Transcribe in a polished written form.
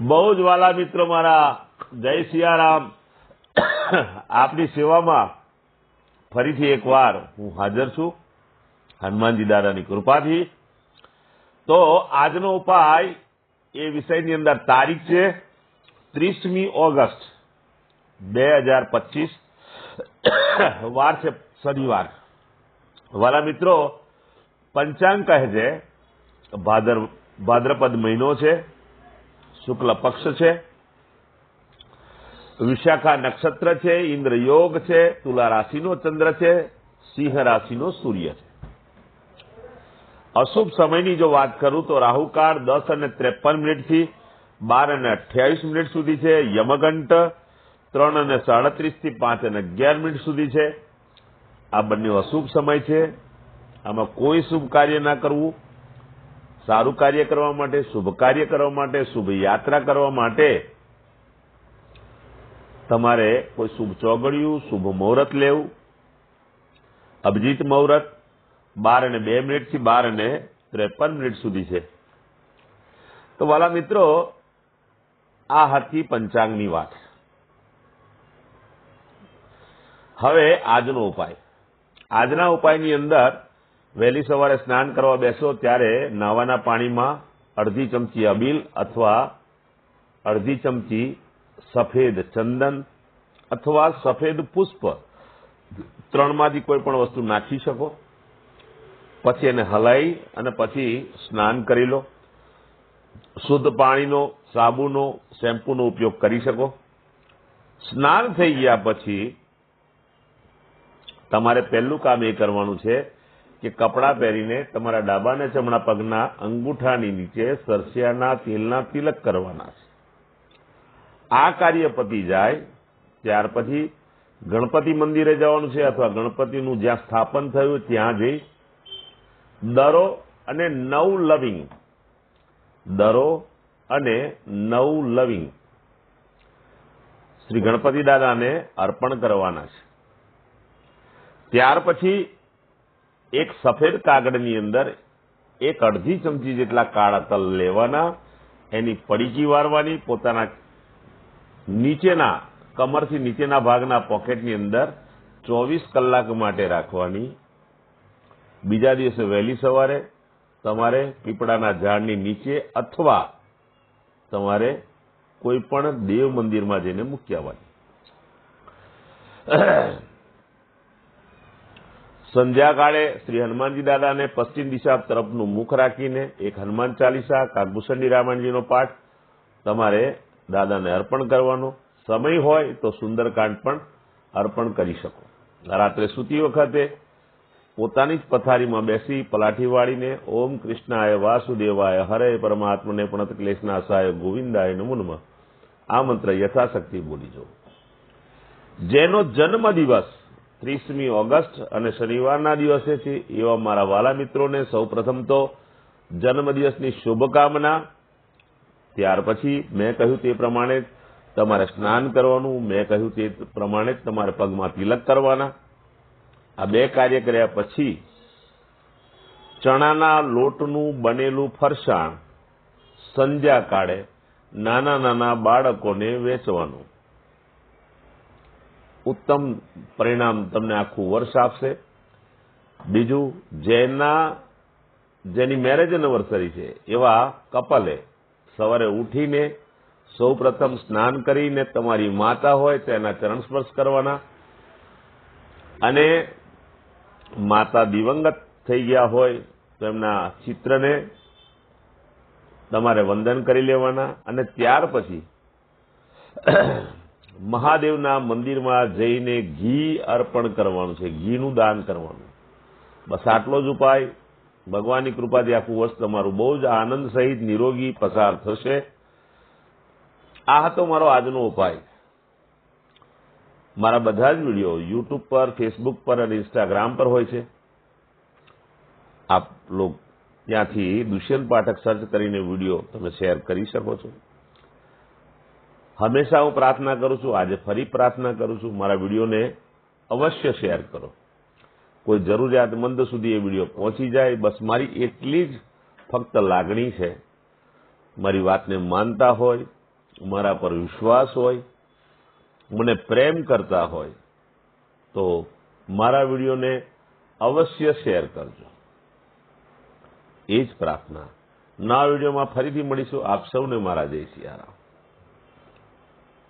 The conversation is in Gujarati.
બહુ જ વાલા મિત્રો મારા, જય સિયારામ. આપની સેવામાં ફરીથી એકવાર હું હાજર છું હનુમાનજી દાદાની કૃપાથી. તો આજનો ઉપાય એ વિષયની અંદર તારીખ છે 30મી ઓગસ્ટ 2025, વાર છે શનિવાર. વાલા મિત્રો, પંચાંગ કહે છે ભાદ્રપદ મહિનો છે, શુક્લ પક્ષ છે, વિશાખા નક્ષત્ર છે, ઇન્દ્ર યોગ છે, તુલા રાશિનો ચંદ્ર છે, સિંહ રાશિનો સૂર્ય છે. અશુભ સમયની જો વાત કરું તો રાહુકાળ 10:53 થી 12:28 સુધી છે. યમઘંટ 3:37 થી 5:11 સુધી છે. આ બંને અશુભ સમય છે. આમાં કોઈ શુભ કાર્ય ના કરવું. સારું કાર્ય કરવા માટે, શુભ કાર્ય કરવા માટે, શુભ યાત્રા કરવા માટે તમારે કોઈ શુભ ચોગડિયું, શુભ મુહૂર્ત લેવું. અભિજીત મુહૂર્ત 12:02 થી 12:53 સુધી છે. તો વાલા મિત્રો, આ હતી પંચાંગની વાત. હવે આજનો ઉપાય. આજના ઉપાયની અંદર વહેલી સવારે સ્નાન કરવા બેસો ત્યારે નાવાના પાણીમાં અડધી ચમચી અબીલ અથવા અડધી ચમચી સફેદ ચંદન અથવા સફેદ પુષ્પ, ત્રણમાંથી કોઈ પણ વસ્તુ નાખી શકો. પછી એને હલાવી અને પછી સ્નાન કરી લો. શુદ્ધ પાણીનો, સાબુનો, શેમ્પૂનો ઉપયોગ કરી શકો. સ્નાન થઈ ગયા પછી તમારે પહેલું કામ એ કરવાનું છે કે કપડાં પહેરીને તમારા ડાબા અને જમણા પગના અંગૂઠાની નીચે સરસિયાના તેલના તિલક કરવાના છે. આ કાર્ય પતી જાય ત્યાર પછી ગણપતિ મંદિરે જવાનું છે અથવા ગણપતિનું જ્યાં સ્થાપન થયું ત્યાં જઈ દરો અને 9 લવિંગ શ્રી ગણપતિ દાદાને અર્પણ કરવાના છે. ત્યાર પછી એક સફેદ કાગળની અંદર એક અડધી ચમચી જેટલા કાળા તલ લેવાના, એની પડીકી વારવાની, પોતાના નીચેના કમરથી નીચેના ભાગના પોકેટની અંદર 24 કલાક માટે રાખવાની. બીજા દિવસે વહેલી સવારે તમારે પીપળાના ઝાડની નીચે અથવા તમારે કોઈ પણ દેવ મંદિરમાં જઈને મૂકી આવવાની. સંધ્યાકાળે શ્રી હનુમાનજી દાદાને પશ્ચિમ દિશા તરફનું મુખ રાખીને એક હનુમાન ચાલીસા, કાગભૂષણની રામાયણજીનો પાઠ તમારે દાદાને અર્પણ કરવાનો. સમય હોય તો સુંદરકાંડ પણ અર્પણ કરી શકો. રાત્રે સૂતી વખતે પોતાની જ પથારીમાં બેસી પલાઠી વાળીને ઓમ કૃષ્ણાય વાસુદેવાય હરે પરમાત્મને પ્રણત ક્લેશનાશાય ગોવિંદાય નમો નમઃ આ મંત્ર યથાશક્તિ બોલી જવો. જેનો જન્મ દિવસ 30મી ઓગસ્ટ અને શનિવારના દિવસે છે એવા મારા વાલા મિત્રોને સૌ પ્રથમ તો જન્મદિવસની શુભકામના. ત્યાર પછી મેં કહ્યું તે પ્રમાણે તમારે સ્નાન કરવાનું, મેં કહ્યું તે પ્રમાણે તમારે પગમાં તિલક કરવાના. આ બે કાર્ય કર્યા પછી ચણાના લોટનું બનેલું ફરસાણ સંધ્યાકાળે નાના નાના બાળકોને વેચવાનું. ઉત્તમ પરિણામ તમને આખું વર્ષ આપશે. બીજું, જેની મેરેજ એનિવર્સરી છે એવા કપલે સવારે ઉઠીને સૌ પ્રથમ સ્નાન કરીને તમારી માતા હોય તેના ચરણ સ્પર્શ કરવાના અને માતા દિવંગત થઈ ગયા હોય તો એમના ચિત્રને તમારે વંદન કરી લેવાના અને ત્યાર પછી મહાદેવના મંદિરમાં જઈને ઘી અર્પણ કરવાનું છે, ઘીનું દાન કરવાનું. બસ આટલો જ ઉપાય. ભગવાનની કૃપાથી આખું વર્ષ તમારું બહુ જ આનંદ સહિત નિરોગી પસાર થશે. આ હતો મારો આજનો ઉપાય. મારા બધા જ વિડીયો યુટ્યુબ પર, ફેસબુક પર અને ઇન્સ્ટાગ્રામ પર હોય છે. આપ લોકો ત્યાંથી દુષ્યંત પાઠક સર્ચ કરીને વિડીયો તમે શેર કરી શકો છો. હંમેશા હું પ્રાર્થના કરું છું, આજે ફરી પ્રાર્થના કરું છું, મારા વિડીયોને અવશ્ય શેર કરો. કોઈ જરૂરિયાતમંદ સુધી એ વિડીયો પહોંચી જાય, બસ મારી એટલી જ ફક્ત લાગણી છે. મારી વાતને માનતા હોય મારા પર વિશ્વાસ હોય, મને પ્રેમ કરતા હોય તો મારા વિડીયોને અવશ્ય શેર કરજો. એ જ પ્રાર્થના. નવા વિડીયોમાં ફરીથી મળીશું. આપ સૌને મારા જય સિયારામ.